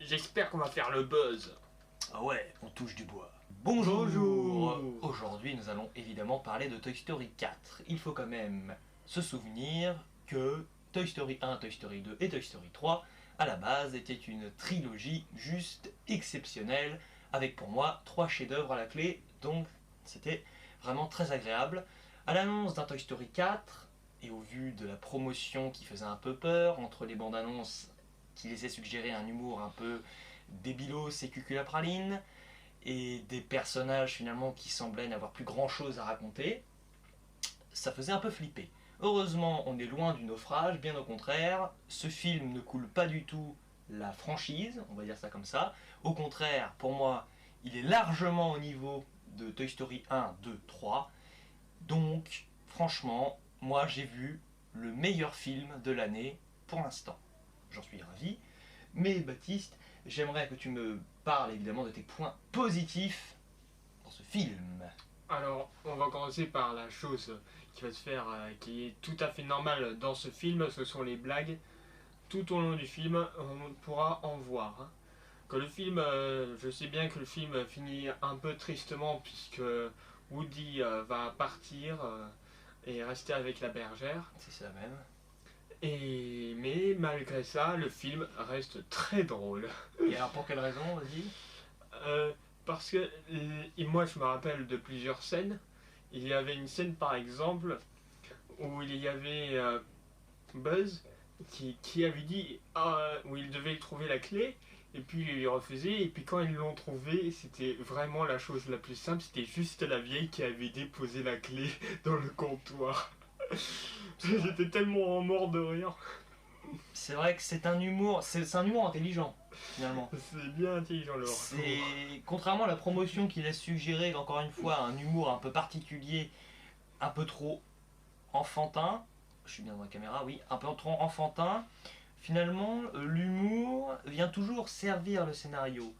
J'espère qu'on va faire le buzz. Ah ouais, on touche du bois. Bonjour. Aujourd'hui, nous allons évidemment parler de Toy Story 4. Il faut quand même se souvenir que Toy Story 1, Toy Story 2 et Toy Story 3, à la base, étaient une trilogie juste exceptionnelle, avec pour moi 3 chefs-d'œuvre à la clé, donc c'était vraiment très agréable. À l'annonce d'un Toy Story 4, et au vu de la promotion qui faisait un peu peur, entre les bandes annonces qui laissaient suggérer un humour un peu débilos et cuculapraline, et des personnages finalement qui semblaient n'avoir plus grand chose à raconter, ça faisait un peu flipper. Heureusement, on est loin du naufrage, bien au contraire, ce film ne coule pas du tout la franchise, on va dire ça comme ça. Au contraire, pour moi, il est largement au niveau de Toy Story 1, 2, 3. Donc, franchement, moi j'ai vu le meilleur film de l'année pour l'instant. J'en suis ravi. Mais Baptiste, j'aimerais que tu me parles évidemment de tes points positifs dans ce film. Alors, on va commencer par la chose qui va se faire, qui est tout à fait normale dans ce film, ce sont les blagues. Tout au long du film, on pourra en voir. Hein. Que le film, je sais bien que le film finit un peu tristement puisque Woody va partir et rester avec la bergère. C'est ça même. Mais malgré ça, le film reste très drôle. Et alors pour quelle raison, vas-y? Parce que moi je me rappelle de plusieurs scènes. Il y avait une scène par exemple où il y avait Buzz qui avait dit où il devait trouver la clé et puis il lui refaisait et puis quand ils l'ont trouvé c'était vraiment la chose la plus simple, c'était juste la vieille qui avait déposé la clé dans le comptoir. J'étais tellement mort de rire. C'est vrai que c'est un humour intelligent finalement. C'est bien intelligent Laure. C'est contrairement à la promotion qui laisse suggérer encore une fois un humour un peu particulier, un peu trop enfantin. Je suis bien dans la caméra, oui, un peu trop enfantin. Finalement, l'humour vient toujours servir le scénario,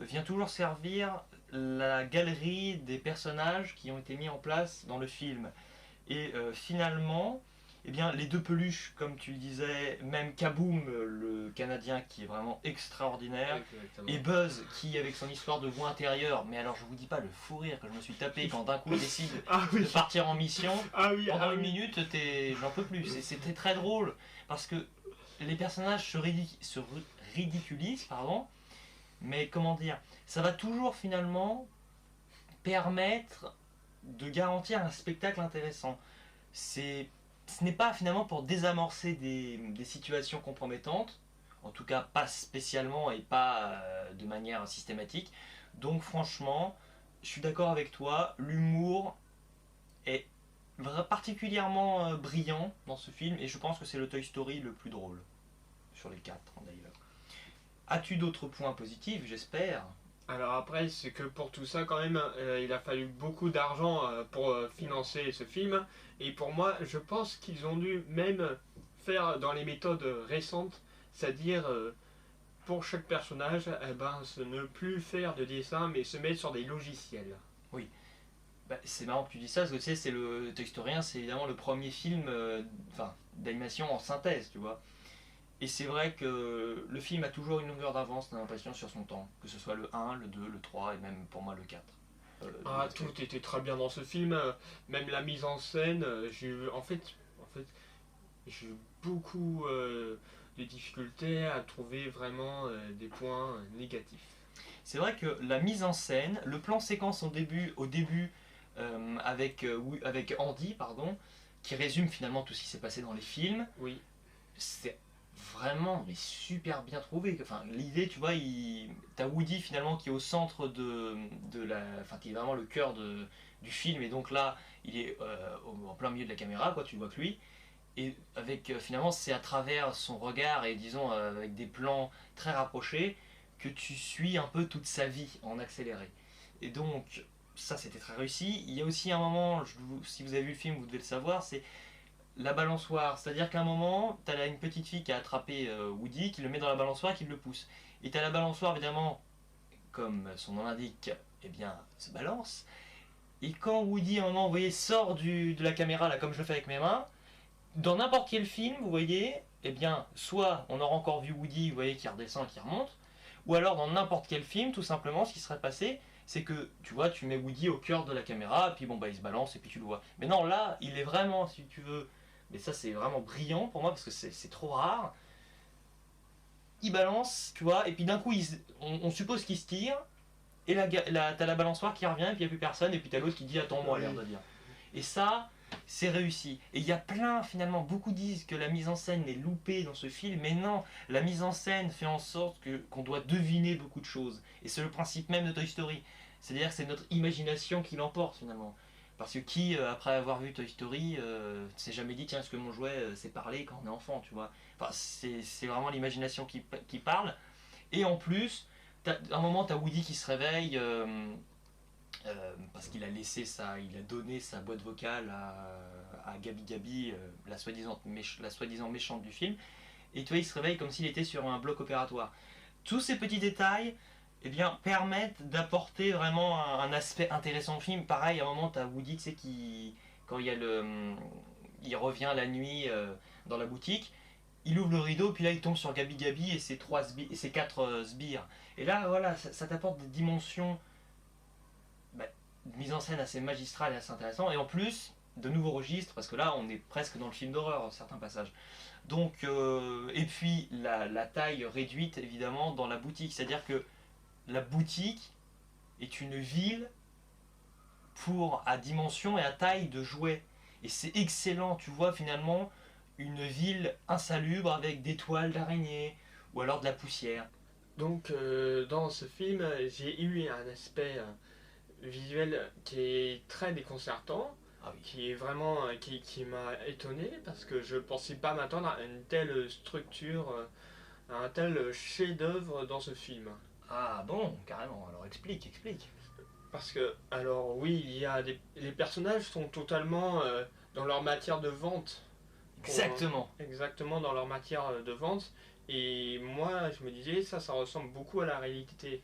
vient toujours servir la galerie des personnages qui ont été mis en place dans le film. Et finalement, eh bien, les deux peluches, comme tu le disais, même Kaboom, le Canadien qui est vraiment extraordinaire, Exactement. et Buzz qui, avec son histoire de voix intérieure, mais alors je vous dis pas le fou rire que je me suis tapé quand d'un coup il décide de partir en mission, pendant une minute, j'en peux plus. C'était très drôle, parce que les personnages se ridiculisent, pardon, mais comment dire, ça va toujours finalement permettre de garantir un spectacle intéressant. Ce n'est pas finalement pour désamorcer des situations compromettantes, en tout cas pas spécialement et pas de manière systématique. Donc franchement, je suis d'accord avec toi, l'humour est particulièrement brillant dans ce film et je pense que c'est le Toy Story le plus drôle, sur les 4 d'ailleurs. As-tu d'autres points positifs, j'espère ? Alors après, c'est que pour tout ça, quand même, il a fallu beaucoup d'argent pour financer ce film. Et pour moi, je pense qu'ils ont dû même faire dans les méthodes récentes, c'est-à-dire pour chaque personnage, ne plus faire de dessin, mais se mettre sur des logiciels. Oui. Bah, c'est marrant que tu dis ça, parce que tu sais, c'est le Toy Story 1, c'est évidemment le premier film d'animation en synthèse, tu vois. Et c'est vrai que le film a toujours une longueur d'avance, t'as l'impression, sur son temps. Que ce soit le 1, le 2, le 3 et même pour moi le 4. Tout était très bien dans ce film, même la mise en scène. En fait, j'ai eu beaucoup de difficultés à trouver vraiment des points négatifs. C'est vrai que la mise en scène, le plan séquence au début avec Andy, pardon, qui résume finalement tout ce qui s'est passé dans les films, Oui. c'est vraiment mais super bien trouvé. Enfin, l'idée, tu vois, t'as Woody finalement qui est au centre qui est vraiment le cœur du film, et donc là il est en plein milieu de la caméra, quoi, tu vois que lui, et avec finalement c'est à travers son regard et disons avec des plans très rapprochés que tu suis un peu toute sa vie en accéléré. Et donc ça c'était très réussi. Il y a aussi un moment, si vous avez vu le film vous devez le savoir, c'est la balançoire, c'est-à-dire qu'à un moment, tu as une petite fille qui a attrapé Woody, qui le met dans la balançoire et qui le pousse. Et tu as la balançoire, évidemment, comme son nom l'indique, eh bien, se balance. Et quand Woody, à un moment, vous voyez, sort de la caméra, là, comme je le fais avec mes mains, dans n'importe quel film, vous voyez, eh bien, soit on aura encore vu Woody, vous voyez, qui redescend et qui remonte, Ou alors dans n'importe quel film, tout simplement, ce qui serait passé, c'est que tu vois, tu mets Woody au cœur de la caméra, puis bon bah il se balance et puis tu le vois. Mais non, là, il est vraiment, si tu veux, mais ça c'est vraiment brillant pour moi parce que c'est trop rare. Il balance, tu vois, et puis d'un coup on suppose qu'il se tire, et t'as la balançoire qui revient, et puis il n'y a plus personne, et puis t'as l'autre qui dit attends-moi, l'air de dire. Et ça, c'est réussi. Et il y a plein, finalement, beaucoup disent que la mise en scène est loupée dans ce film, mais non, la mise en scène fait en sorte qu'on doit deviner beaucoup de choses. Et c'est le principe même de Toy Story. C'est-à-dire que c'est notre imagination qui l'emporte finalement. Parce que qui, après avoir vu Toy Story, s'est jamais dit tiens, est-ce que mon jouet sait parler quand on est enfant, tu vois. Enfin, c'est vraiment l'imagination qui parle. Et en plus, à un moment, tu as Woody qui se réveille parce qu'il a il a donné sa boîte vocale à Gabi Gabi, la soi-disant méchante du film. Et tu vois, il se réveille comme s'il était sur un bloc opératoire. Tous ces petits détails eh bien, permettent d'apporter vraiment un aspect intéressant au film. Pareil, à un moment, tu as Woody, tu sais, quand il revient la nuit dans la boutique, il ouvre le rideau, puis là il tombe sur Gabi Gabi et ses 4 sbires. Et là, voilà, ça t'apporte des dimensions de mise en scène assez magistrale et assez intéressante. Et en plus, de nouveaux registres, parce que là, on est presque dans le film d'horreur dans certains passages. Donc, et puis la taille réduite, évidemment, dans la boutique. C'est-à-dire que la boutique est une ville à dimension et à taille de jouets. Et c'est excellent, tu vois, finalement, une ville insalubre avec des toiles d'araignée ou alors de la poussière. Donc dans ce film, j'ai eu un aspect visuel qui est très déconcertant, Ah oui. qui est vraiment qui m'a étonné parce que je pensais pas m'attendre à une telle structure, à un tel chef-d'œuvre dans ce film. Ah bon, carrément, alors explique. Parce que, alors oui, les personnages sont totalement dans leur matière de vente. Exactement. Exactement dans leur matière de vente. Et moi, je me disais, ça ressemble beaucoup à la réalité.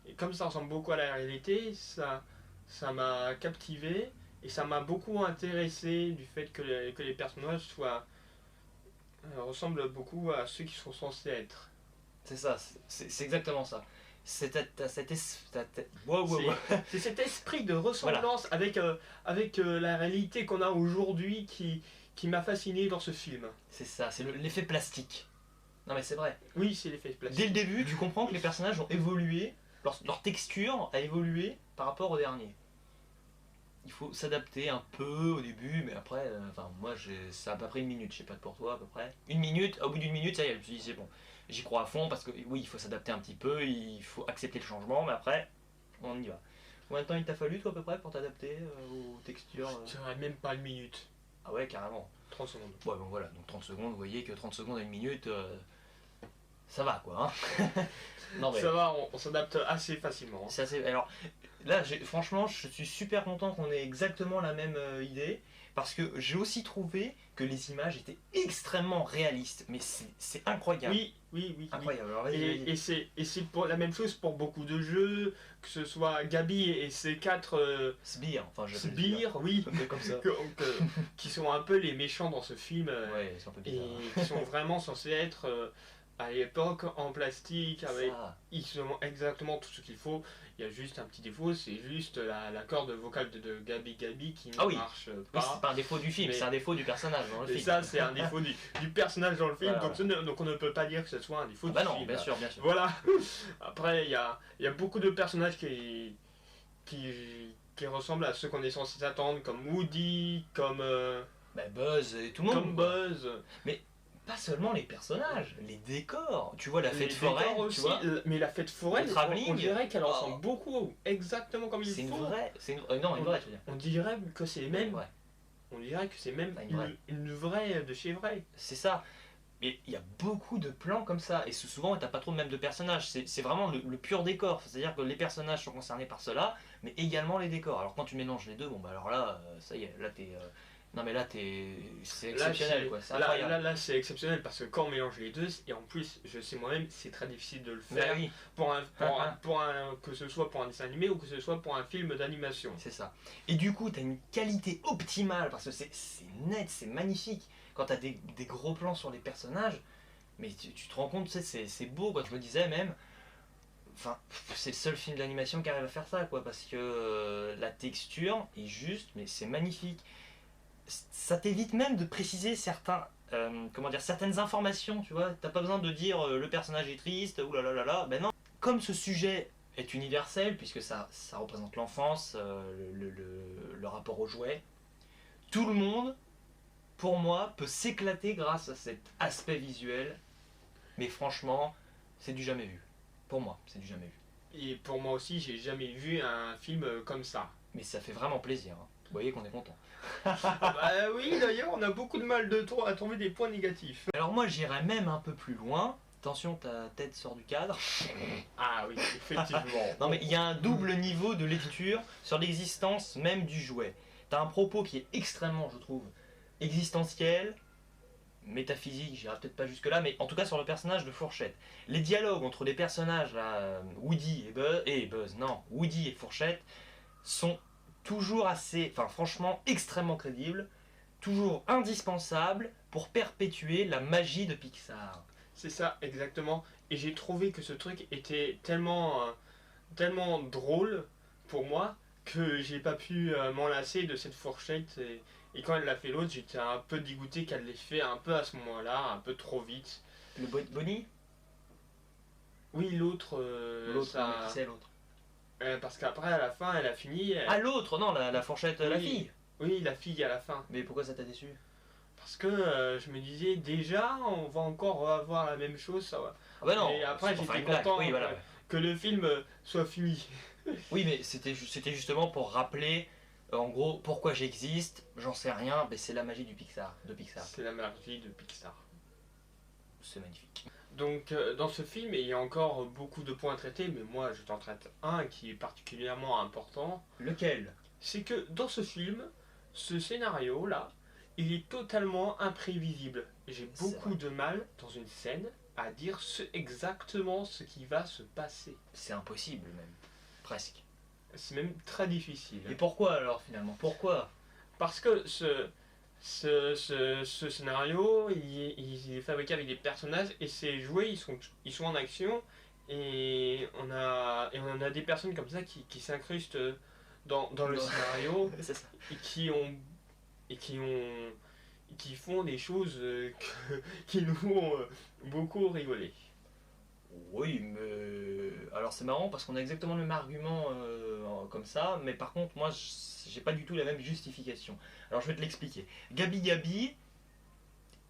Et comme ça ressemble beaucoup à la réalité, ça m'a captivé et ça m'a beaucoup intéressé du fait que les personnages ressemblent beaucoup à ceux qui sont censés être. C'est ça, c'est exactement ça. C'est C'est cet esprit de ressemblance avec la réalité qu'on a aujourd'hui qui m'a fasciné dans ce film. C'est ça, c'est l'effet plastique. Non mais c'est vrai. Oui, c'est l'effet plastique. Dès le début, tu comprends que les personnages ont évolué, leur texture a évolué par rapport au dernier. Il faut s'adapter un peu au début, mais après, moi ça a pas pris une minute, je sais pas pour toi à peu près. Une minute, au bout d'une minute, ça y est, je me suis dit c'est bon. J'y crois à fond parce que oui, il faut s'adapter un petit peu, il faut accepter le changement, mais après, on y va. Combien de temps il t'a fallu toi à peu près pour t'adapter aux textures Je dirais même pas une minute. Ah ouais, carrément. 30 secondes. Ouais, bon voilà, donc 30 secondes, vous voyez que 30 secondes à une minute, ça va quoi. Hein. Non, mais... Ça va, on s'adapte assez facilement. C'est assez... Alors là, franchement, je suis super content qu'on ait exactement la même idée, parce que j'ai aussi trouvé que les images étaient extrêmement réalistes, mais c'est incroyable. Oui. Incroyable. Alors, et c'est pour la même chose pour beaucoup de jeux, que ce soit Gabi et ses 4 sbires, sbires, oui, comme ça. Qui sont un peu les méchants dans ce film, ouais, c'est un peu bizarre. et qui sont vraiment censés être à l'époque en plastique, avec ils ont exactement tout ce qu'il faut. Il y a juste un petit défaut, c'est juste la corde vocale de Gabi Gabi qui ne marche pas. Oui, c'est pas un défaut du film, c'est un défaut du personnage dans le film. Et ça, c'est un défaut du personnage dans le film, voilà. donc on ne peut pas dire que ce soit un défaut du film. Non, bien sûr. Voilà. Après, il y a beaucoup de personnages qui ressemblent à ceux qu'on est censé attendre, comme Woody, comme Buzz et tout le monde. Comme Buzz. Mais pas seulement les personnages, les décors. Tu vois la fête foraine, tu vois. Mais la fête foraine, on dirait qu'elle ressemble beaucoup, exactement comme il faut. C'est une vraie, non, une vraie, je veux dire. On dirait que c'est même, on dirait que c'est même une vraie de chez vrai. C'est ça. Mais il y a beaucoup de plans comme ça, et souvent t'as pas trop même de personnages, c'est vraiment le pur décor, c'est-à-dire que les personnages sont concernés par cela, mais également les décors. Alors quand tu mélanges les deux, bon bah alors là, ça y est, là t'es... Non mais là c'est exceptionnel quoi, c'est incroyable. Là c'est exceptionnel parce que quand on mélange les deux, et en plus je sais moi-même c'est très difficile de le faire oui. que ce soit pour un dessin animé ou que ce soit pour un film d'animation. C'est ça. Et du coup t'as une qualité optimale parce que c'est net, c'est magnifique. Quand t'as des gros plans sur les personnages, mais tu te rends compte, c'est beau quoi. Je me disais même, Enfin, c'est le seul film d'animation qui arrive à faire ça, quoi, parce que la texture est juste, mais c'est magnifique. Ça t'évite même de préciser certaines informations, tu vois. T'as pas besoin de dire le personnage est triste, oulalala. Ben non. Comme ce sujet est universel, puisque ça représente l'enfance, le rapport aux jouets, tout le monde, pour moi, peut s'éclater grâce à cet aspect visuel. Mais franchement, c'est du jamais vu. Pour moi, c'est du jamais vu. Et pour moi aussi, j'ai jamais vu un film comme ça. Mais ça fait vraiment plaisir, hein. Vous voyez qu'on est content. Bah oui, d'ailleurs, on a beaucoup de mal à trouver des points négatifs. Alors moi, j'irais même un peu plus loin. Attention, ta tête sort du cadre. Ah oui, effectivement. Non mais il y a un double niveau de lecture sur l'existence même du jouet. T'as un propos qui est extrêmement, je trouve, existentiel, métaphysique, j'irai peut-être pas jusque là, mais en tout cas sur le personnage de Fourchette. Les dialogues entre les personnages là, Woody Woody et Fourchette sont toujours franchement extrêmement crédibles, toujours indispensables pour perpétuer la magie de Pixar. C'est ça, exactement. Et j'ai trouvé que ce truc était tellement drôle pour moi que j'ai pas pu m'en lasser de cette fourchette. Et quand elle l'a fait l'autre, j'étais un peu dégoûté qu'elle l'ait fait un peu à ce moment-là, un peu trop vite. Le Bonnie. Oui, l'autre. L'autre, qui c'est l'autre? Parce qu'après, à la fin, elle a fini. Ah, l'autre, non, la fourchette, la Oui. fille. Oui, la fille à la fin. Mais pourquoi ça t'a déçu? Parce que je me disais, déjà, on va encore avoir la même chose. Ça va. Ah bah non. Et après, c'est pour j'étais faire une blague. content Oui, voilà. que le film soit fini. Oui, mais c'était justement pour rappeler, en gros, pourquoi j'existe, j'en sais rien, mais c'est la magie de Pixar. C'est la magie de Pixar. C'est magnifique. Donc dans ce film, il y a encore beaucoup de points à traiter, mais moi je t'en traite un qui est particulièrement important. Lequel? C'est que dans ce film, ce scénario-là, il est totalement imprévisible. J'ai C'est beaucoup vrai. de mal dans une scène à dire exactement ce qui va se passer. C'est impossible même. Presque. C'est même très difficile. Et pourquoi alors finalement? Pourquoi? Parce que ce scénario, il est fabriqué avec des personnages et ces jouets, ils sont en action et on a des personnes comme ça qui s'incrustent dans le scénario C'est ça. et qui font des choses qui nous font beaucoup rigoler. Oui, mais alors c'est marrant parce qu'on a exactement le même argument comme ça, mais par contre moi j'ai pas du tout la même justification. Alors je vais te l'expliquer. Gabi Gabi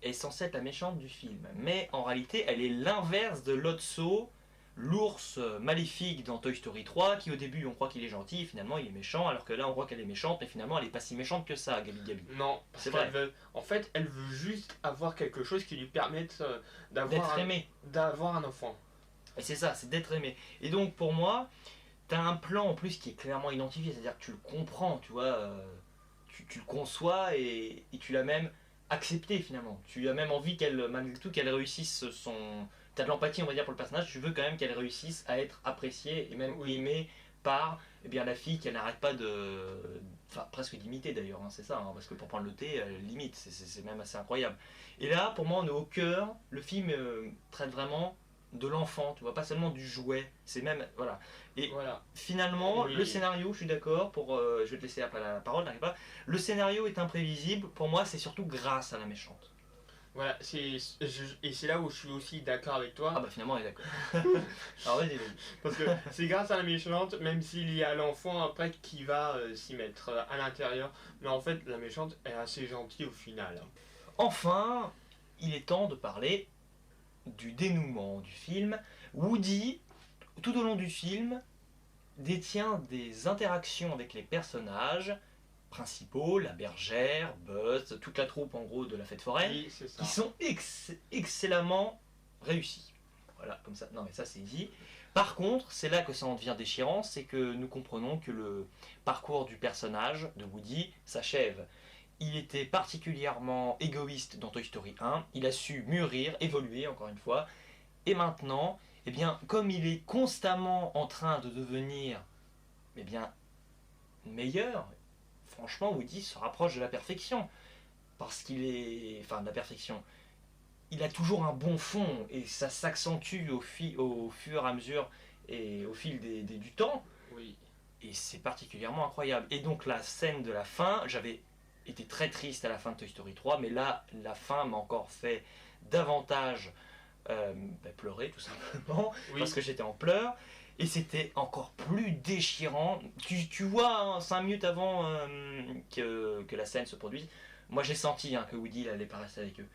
est censée être la méchante du film, mais en réalité elle est l'inverse de Lotso, l'ours maléfique dans Toy Story 3, qui au début on croit qu'il est gentil, et finalement il est méchant, alors que là on croit qu'elle est méchante, mais finalement elle est pas si méchante que ça, Gabi Gabi. Non, parce C'est qu'elle vrai. veut, en fait, elle veut juste avoir quelque chose qui lui permette D'être aimée. d'avoir un enfant. Et c'est ça, c'est d'être aimé. Et donc pour moi, t'as un plan en plus qui est clairement identifié, c'est-à-dire que tu le comprends, tu vois, tu le conçois et tu l'as même accepté finalement. Tu as même envie qu'elle, malgré tout, qu'elle réussisse son... T'as de l'empathie, on va dire, pour le personnage, tu veux quand même qu'elle réussisse à être appréciée et même Oui. aimée par bien, la fille qu'elle n'arrête pas de... Enfin, presque d'imiter d'ailleurs, hein, c'est ça, hein, parce que pour prendre le thé, elle limite, c'est même assez incroyable. Et là, pour moi, on est au cœur, le film traite vraiment de l'enfant, tu vois, pas seulement du jouet, c'est même, voilà. Et Voilà. finalement, Oui. le scénario, je suis d'accord, je vais te laisser après la parole, t'inquiète pas, le scénario est imprévisible, pour moi, c'est surtout grâce à la méchante. Voilà, et c'est là où je suis aussi d'accord avec toi. Ah bah finalement, on est d'accord. Alors vas-y, vas-y. Parce que c'est grâce à la méchante, même s'il y a l'enfant après qui va s'y mettre à l'intérieur. Mais en fait, la méchante est assez gentille au final. Enfin, il est temps de parler du dénouement du film. Woody, tout au long du film, détient des interactions avec les personnages principaux, la bergère, Buzz, toute la troupe en gros de la fête foraine, Oui, c'est ça. qui sont excellemment réussis. Voilà, comme ça. Non mais ça c'est dit. Par contre, c'est là que ça en devient déchirant, c'est que nous comprenons que le parcours du personnage de Woody s'achève. Il était particulièrement égoïste dans Toy Story 1, il a su mûrir, évoluer encore une fois, et maintenant, eh bien, comme il est constamment en train de devenir eh bien, meilleur, franchement, Woody se rapproche de la perfection. Parce qu'il est... Enfin, de la perfection. Il a toujours un bon fond, et ça s'accentue au fur et à mesure et au fil du temps, Oui. et c'est particulièrement incroyable. Et donc la scène de la fin, j'avais été très triste à la fin de Toy Story 3, mais là, la fin m'a encore fait davantage pleurer tout simplement, Oui. parce que j'étais en pleurs, et c'était encore plus déchirant. Tu vois, hein, 5 minutes avant que la scène se produise, moi j'ai senti que Woody il allait pas rester avec eux.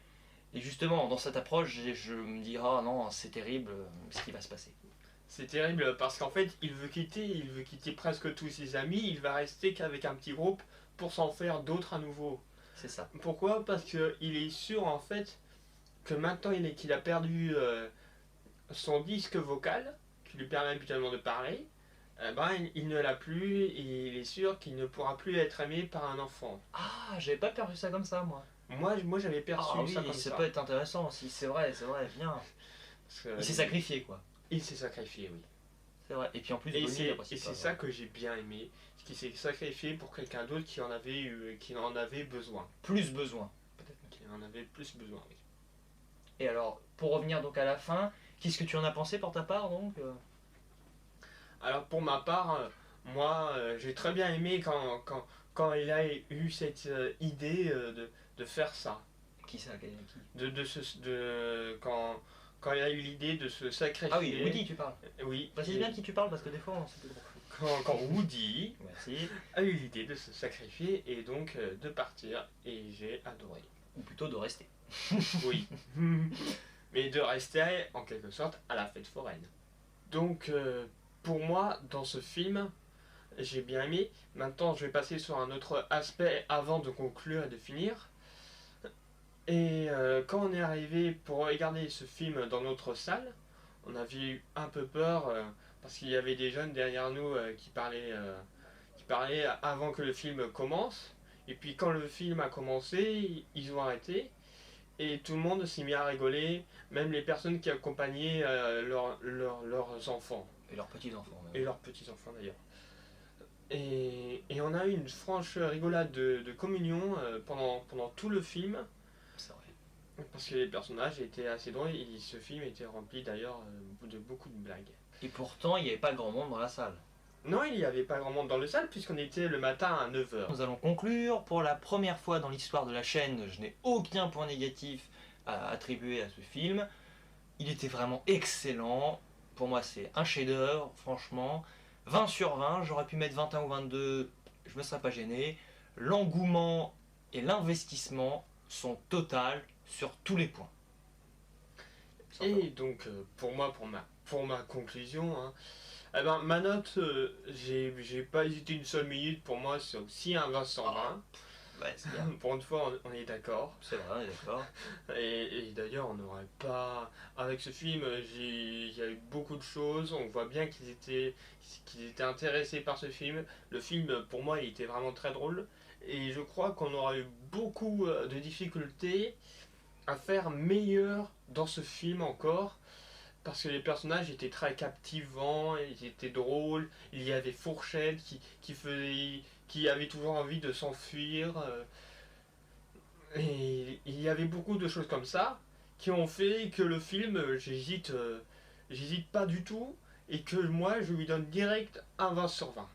Et justement, dans cette approche, je me dis, ah non, c'est terrible ce qui va se passer. C'est terrible parce qu'en fait, il veut quitter presque tous ses amis, il va rester qu'avec un petit groupe pour s'en faire d'autres à nouveau. C'est ça. Pourquoi? Parce qu'il est sûr en fait que maintenant qu'il a perdu son disque vocal, qui lui permet habituellement de parler, il ne l'a plus et il est sûr qu'il ne pourra plus être aimé par un enfant. Ah, j'avais pas perçu ça comme ça, moi. Moi j'avais perçu Ah oui, ça comme ça ça. peut être intéressant aussi, c'est vrai, bien. Parce que, Il s'est sacrifié, quoi. Il s'est sacrifié, oui. C'est vrai. Et puis en plus, Et Bonnie, c'est l'apprécie pas, ça que j'ai bien aimé, qu'il s'est sacrifié pour quelqu'un d'autre qui en avait besoin. plus besoin. Peut-être. Qui en avait plus besoin, oui. Et alors, pour revenir donc à la fin, qu'est-ce que tu en as pensé pour ta part donc Alors pour ma part, moi j'ai très bien aimé quand il a eu cette idée de faire ça. Qui ça qui Quand il a eu l'idée de se sacrifier. Ah oui, Woody, tu parles. Oui. Précise bien qui tu parles parce que des fois, on sait plus trop. Quand Woody Merci. a eu l'idée de se sacrifier et donc de partir, et j'ai adoré. Ou plutôt de rester. Oui. Mais de rester en quelque sorte à la fête foraine. Donc pour moi, dans ce film, j'ai bien aimé. Maintenant, je vais passer sur un autre aspect avant de conclure et de finir. Et quand on est arrivé pour regarder ce film dans notre salle, on avait eu un peu peur parce qu'il y avait des jeunes derrière nous qui parlaient avant que le film commence. Et puis quand le film a commencé, ils ont arrêté. Et tout le monde s'est mis à rigoler, même les personnes qui accompagnaient leurs enfants. Et leurs petits-enfants. Et leurs petits-enfants d'ailleurs. Et on a eu une franche rigolade de communion pendant tout le film. C'est vrai. Parce que les personnages étaient assez drôles et ce film était rempli d'ailleurs de beaucoup de blagues. Et pourtant, il n'y avait pas grand monde dans la salle. Non, il n'y avait pas grand monde dans le salle puisqu'on était le matin à 9h. Nous allons conclure. Pour la première fois dans l'histoire de la chaîne, je n'ai aucun point négatif à attribuer à ce film. Il était vraiment excellent. Pour moi, c'est un chef-d'œuvre, franchement. 20 sur 20, j'aurais pu mettre 21 ou 22, je me serais pas gêné. L'engouement et l'investissement sont totales sur tous les points. Et donc pour ma conclusion, hein, eh ben, ma note, j'ai pas hésité une seule minute, pour moi c'est aussi un 20 sur 20. Ouais, c'est bien. Pour une fois on est d'accord. C'est vrai, on est d'accord. Et d'ailleurs on n'aurait pas... Avec ce film, il y a eu beaucoup de choses, on voit bien qu'ils étaient intéressés par ce film. Le film pour moi il était vraiment très drôle. Et je crois qu'on aura eu beaucoup de difficultés à faire meilleur dans ce film encore. Parce que les personnages étaient très captivants, ils étaient drôles, il y avait Fourchette qui avait toujours envie de s'enfuir. Et il y avait beaucoup de choses comme ça qui ont fait que le film, j'hésite pas du tout et que moi je lui donne direct un 20 sur 20.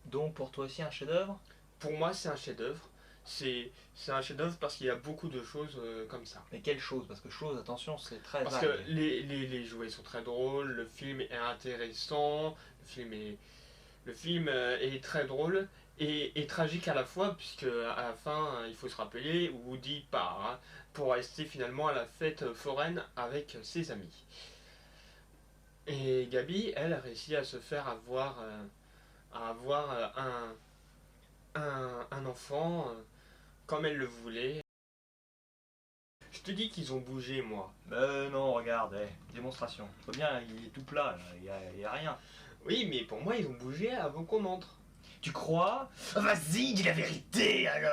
Donc pour toi aussi un chef-d'œuvre? Pour moi c'est un chef-d'œuvre. C'est un chef-d'œuvre parce qu'il y a beaucoup de choses comme ça. Mais quelle chose? Parce que chose, attention, c'est très Parce vague. que les jouets sont très drôles, le film est intéressant, le film est très drôle et tragique à la fois, puisque à la fin, il faut se rappeler, Woody part pour rester finalement à la fête foraine avec ses amis. Et Gabi, elle, a réussi à se faire avoir, un enfant comme elle le voulait. Je te dis qu'ils ont bougé, moi. Non, regarde, démonstration. Tu vois bien, il est tout plat, il y a rien. Oui, mais pour moi, ils ont bougé avant qu'on entre. Tu crois? Vas-y, dis la vérité alors.